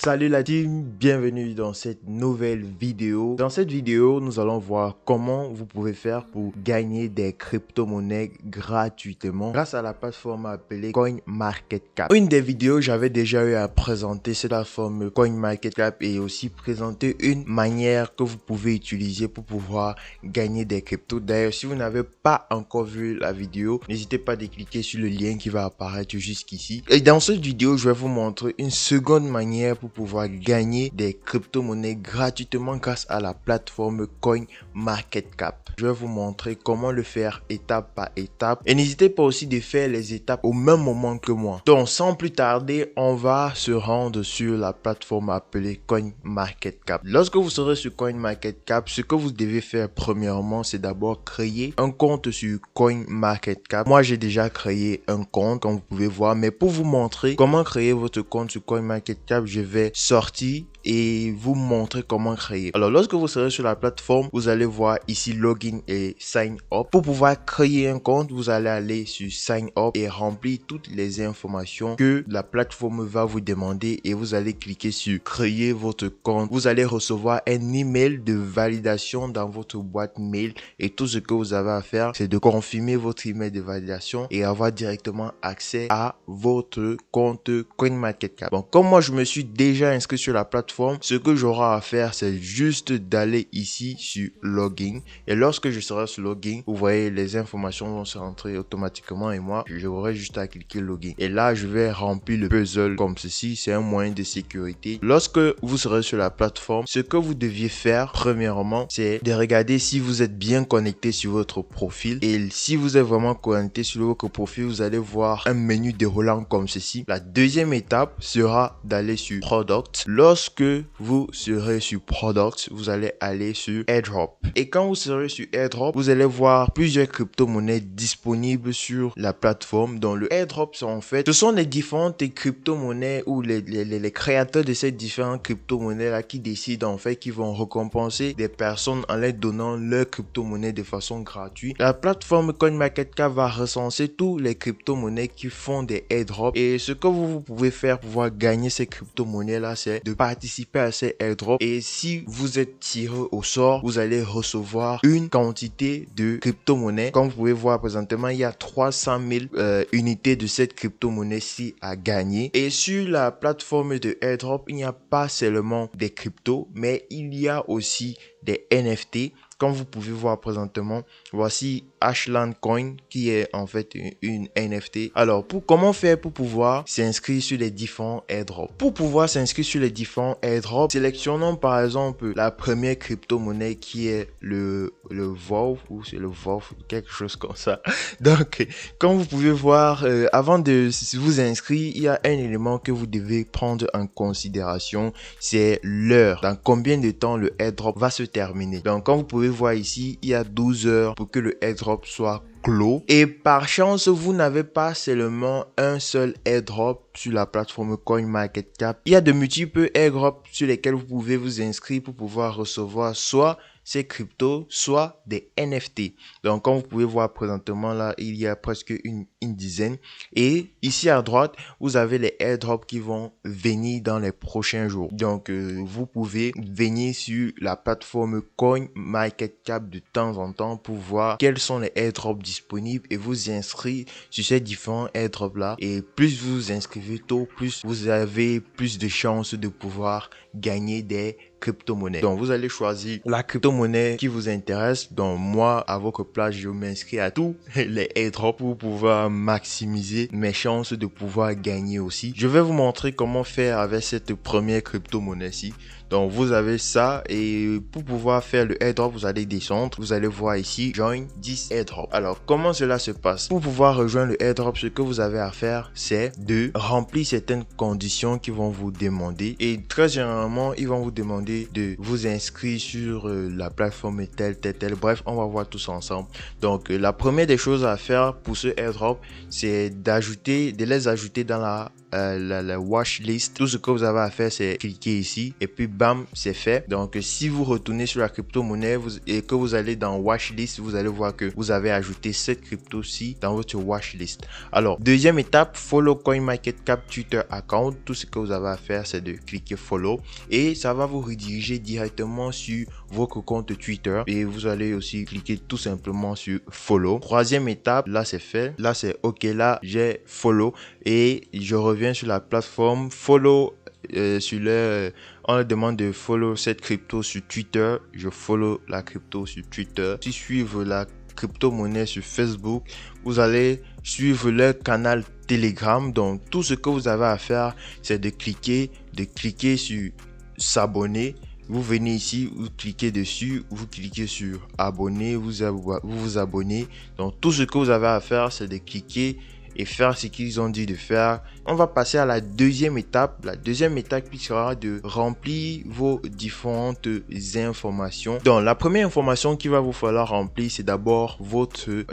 Salut la team, bienvenue dans cette nouvelle vidéo. Dans cette vidéo, nous allons voir comment vous pouvez faire pour gagner des crypto-monnaies gratuitement grâce à la plateforme appelée CoinMarketCap. Une des vidéos, j'avais déjà eu à présenter cette plateforme CoinMarketCap et aussi présenter une manière que vous pouvez utiliser pour pouvoir gagner des cryptos. D'ailleurs, si vous n'avez pas encore vu la vidéo, n'hésitez pas à cliquer sur le lien qui va apparaître jusqu'ici. Et dans cette vidéo, je vais vous montrer une seconde manière pour pouvoir gagner des crypto-monnaies gratuitement grâce à la plateforme CoinMarketCap. Je vais vous montrer comment le faire étape par étape. Et n'hésitez pas aussi de faire les étapes au même moment que moi. Donc, sans plus tarder, on va se rendre sur la plateforme appelée CoinMarketCap. Lorsque vous serez sur CoinMarketCap, ce que vous devez faire premièrement, c'est d'abord créer un compte sur CoinMarketCap. Moi, j'ai déjà créé un compte, comme vous pouvez voir. Mais pour vous montrer comment créer votre compte sur CoinMarketCap, je vais sortir et vous montrer comment créer. Alors, lorsque vous serez sur la plateforme, vous allez voir ici login et sign up. Pour pouvoir créer un compte, vous allez aller sur sign up et remplir toutes les informations que la plateforme va vous demander et vous allez cliquer sur créer votre compte. Vous allez recevoir un email de validation dans votre boîte mail et tout ce que vous avez à faire, c'est de confirmer votre email de validation et avoir directement accès à votre compte CoinMarketCap. Bon, comme moi je me suis déjà inscrit sur la plateforme, ce que j'aurai à faire, c'est juste d'aller ici sur login. Et lorsque je serai sur login, vous voyez, les informations vont se rentrer automatiquement et moi, j'aurai juste à cliquer login. Et là, je vais remplir le puzzle comme ceci. C'est un moyen de sécurité. Lorsque vous serez sur la plateforme, ce que vous deviez faire, premièrement, c'est de regarder si vous êtes bien connecté sur votre profil. Et si vous êtes vraiment connecté sur votre profil, vous allez voir un menu déroulant comme ceci. La deuxième étape sera d'aller sur Product. Lorsque vous serez sur Product, vous allez aller sur Airdrop. Et quand vous serez sur Airdrop, vous allez voir plusieurs crypto-monnaies disponibles sur la plateforme. Dans le Airdrop, ce sont les différentes crypto-monnaies ou les créateurs de ces différentes crypto-monnaies là qui décident en fait qui vont récompenser des personnes en leur donnant leur crypto-monnaie de façon gratuite. La plateforme CoinMarketCap va recenser tous les crypto-monnaies qui font des airdrops et ce que vous pouvez faire pour pouvoir gagner ces crypto-monnaies là, c'est de participer à ces airdrops et si vous êtes tiré au sort, vous allez recevoir une quantité de crypto-monnaies. Comme vous pouvez voir présentement, il y a 300 000 unités de cette crypto-monnaie-ci à gagner. Et sur la plateforme de airdrop, il n'y a pas seulement des cryptos, mais il y a aussi des NFT. Comme vous pouvez voir présentement, voici Ashland Coin qui est en fait une NFT. Alors, comment faire pour pouvoir s'inscrire sur les différents airdrops? Pour pouvoir s'inscrire sur les différents airdrops, sélectionnons par exemple la première crypto-monnaie qui est le VOV ou c'est le VOV, quelque chose comme ça. Donc, comme vous pouvez voir, avant de vous inscrire, il y a un élément que vous devez prendre en considération, c'est l'heure. Dans combien de temps le airdrop va se terminer? Donc, comme vous pouvez voir ici, il y a 12 heures pour que le airdrop soit clos. Et par chance, vous n'avez pas seulement un seul airdrop sur la plateforme CoinMarketCap. Il y a de multiples airdrops sur lesquels vous pouvez vous inscrire pour pouvoir recevoir soit ces cryptos, soit des NFT. Donc, comme vous pouvez voir présentement là, il y a presque une dizaine. Et ici à droite, vous avez les airdrops qui vont venir dans les prochains jours. Donc, vous pouvez venir sur la plateforme CoinMarketCap de temps en temps pour voir quels sont les airdrops disponibles et vous inscrire sur ces différents airdrops là. Et plus vous vous inscrivez tôt, plus vous avez plus de chances de pouvoir gagner des crypto-monnaies. Donc, vous allez choisir la crypto-monnaie qui vous intéresse. Donc, moi, à votre place, je m'inscris à tous les airdrops pour pouvoir maximiser mes chances de pouvoir gagner aussi. Je vais vous montrer comment faire avec cette première crypto-monnaie-ci. Donc, vous avez ça et pour pouvoir faire le airdrop, vous allez descendre. Vous allez voir ici, Join 10 airdrop. Alors, comment cela se passe? Pour pouvoir rejoindre le airdrop, ce que vous avez à faire, c'est de remplir certaines conditions qu'ils vont vous demander. Et très généralement, ils vont vous demander de vous inscrire sur la plateforme telle. Bref, on va voir tous ensemble. Donc, la première des choses à faire pour ce airdrop, c'est de les ajouter dans la la watch list. Tout ce que vous avez à faire, c'est cliquer ici et puis bam, c'est fait. Donc si vous retournez sur la crypto-monnaie et que vous allez dans watch list, vous allez voir que vous avez ajouté cette crypto-ci dans votre watch list. Alors, deuxième étape, follow CoinMarketCap Twitter account. Tout ce que vous avez à faire, c'est de cliquer follow et ça va vous rediriger directement sur votre compte Twitter et vous allez aussi cliquer tout simplement sur follow. Troisième étape, là c'est fait, là c'est ok, là j'ai follow et je reviens sur la plateforme follow. On leur demande de follow cette crypto sur Twitter. Je follow la crypto sur Twitter. Si suivre la crypto-monnaie sur Facebook, vous allez suivre leur canal Telegram. Donc tout ce que vous avez à faire, c'est de cliquer sur s'abonner. Vous venez ici, vous cliquez dessus, vous cliquez sur abonner, vous vous abonnez. Donc tout ce que vous avez à faire, c'est de cliquer et faire ce qu'ils ont dit de faire. On va passer à la deuxième étape. La deuxième étape qui sera de remplir vos différentes informations. Donc la première information qu'il va vous falloir remplir, c'est d'abord votre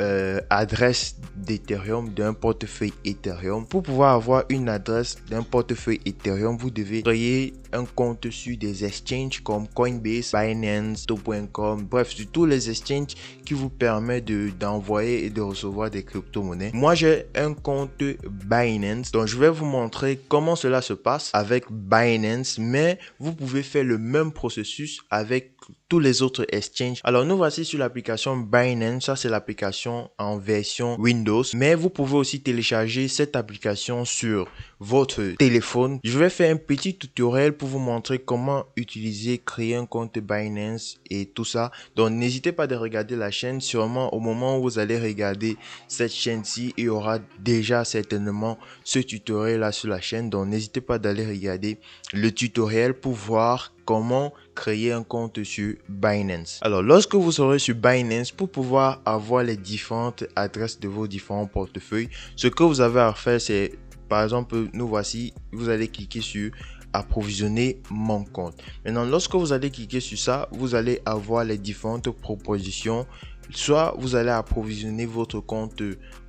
adresse d'Ethereum, d'un portefeuille Ethereum. Pour pouvoir avoir une adresse d'un portefeuille Ethereum, vous devez créer un compte sur des exchanges comme Coinbase, Binance, To.com, bref, sur tous les exchanges qui vous permettent d'envoyer et de recevoir des crypto-monnaies. Moi, j'ai un compte Binance, donc je vais vous montrer comment cela se passe avec Binance, mais vous pouvez faire le même processus avec tous les autres exchanges. Alors nous voici sur l'application Binance. Ça c'est l'application en version Windows, mais vous pouvez aussi télécharger cette application sur votre téléphone. Je vais faire un petit tutoriel pour vous montrer comment utiliser, créer un compte Binance et tout ça. Donc n'hésitez pas de regarder la chaîne. Sûrement au moment où vous allez regarder cette chaîne-ci, il y aura déjà certainement ce tutoriel là sur la chaîne. Donc n'hésitez pas d'aller regarder le tutoriel pour voir comment créer un compte sur Binance. Alors, lorsque vous serez sur Binance, pour pouvoir avoir les différentes adresses de vos différents portefeuilles, ce que vous avez à faire, c'est, par exemple, nous voici, vous allez cliquer sur approvisionner mon compte. Maintenant, lorsque vous allez cliquer sur ça, vous allez avoir les différentes propositions. Soit vous allez approvisionner votre compte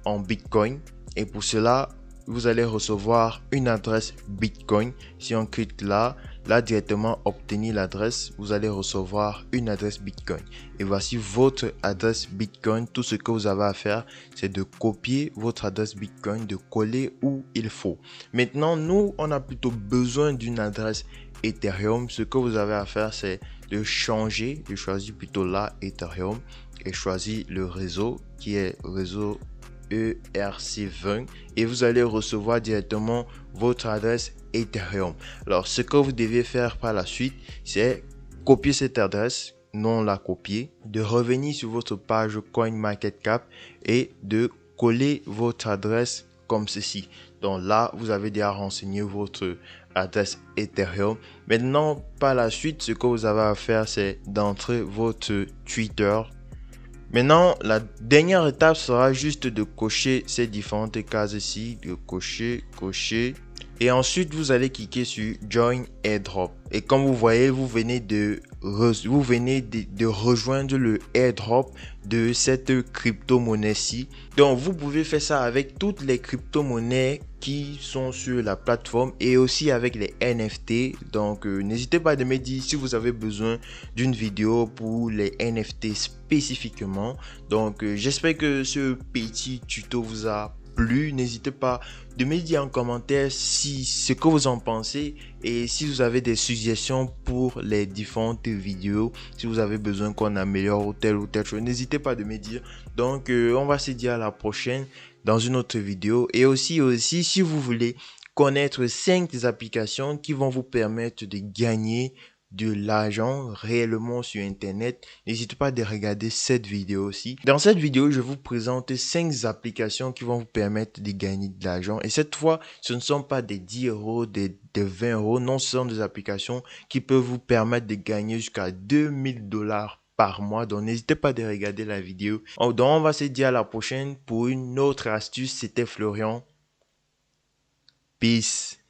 en Bitcoin et pour cela, vous allez recevoir une adresse Bitcoin. Si on clique là directement obtenir l'adresse, vous allez recevoir une adresse Bitcoin. Et voici votre adresse Bitcoin. Tout ce que vous avez à faire, c'est de copier votre adresse Bitcoin, de coller où il faut. Maintenant, nous, on a plutôt besoin d'une adresse Ethereum. Ce que vous avez à faire, c'est de changer, de choisir plutôt là Ethereum et choisir le réseau qui est réseau ERC20 et vous allez recevoir directement votre adresse Ethereum. Alors ce que vous devez faire par la suite, c'est copier cette adresse, non la copier, de revenir sur votre page CoinMarketCap et de coller votre adresse comme ceci. Donc là, vous avez déjà renseigné votre adresse Ethereum. Maintenant, par la suite, ce que vous avez à faire, c'est d'entrer votre Twitter. Maintenant, la dernière étape sera juste de cocher ces différentes cases ici, de cocher. Et ensuite, vous allez cliquer sur Join Airdrop. Et comme vous voyez, vous venez de rejoindre le airdrop de cette crypto-monnaie-ci. Donc, vous pouvez faire ça avec toutes les crypto-monnaies qui sont sur la plateforme et aussi avec les NFT. Donc, n'hésitez pas de me dire si vous avez besoin d'une vidéo pour les NFT spécifiquement. Donc, j'espère que ce petit tuto vous a plu. N'hésitez pas de me dire en commentaire ce que vous en pensez et si vous avez des suggestions pour les différentes vidéos, si vous avez besoin qu'on améliore telle ou telle chose, n'hésitez pas de me dire. Donc on va se dire à la prochaine dans une autre vidéo. Et aussi si vous voulez connaître 5 applications qui vont vous permettre de gagner de l'argent réellement sur internet, n'hésitez pas de regarder cette vidéo aussi. Dans cette vidéo, je vous présente 5 applications qui vont vous permettre de gagner de l'argent. Et cette fois, ce ne sont pas des 10 euros, des 20 euros. Non, ce sont des applications qui peuvent vous permettre de gagner jusqu'à 2000 dollars par mois. Donc, n'hésitez pas de regarder la vidéo. Donc, on va se dire à la prochaine pour une autre astuce. C'était Florian. Peace.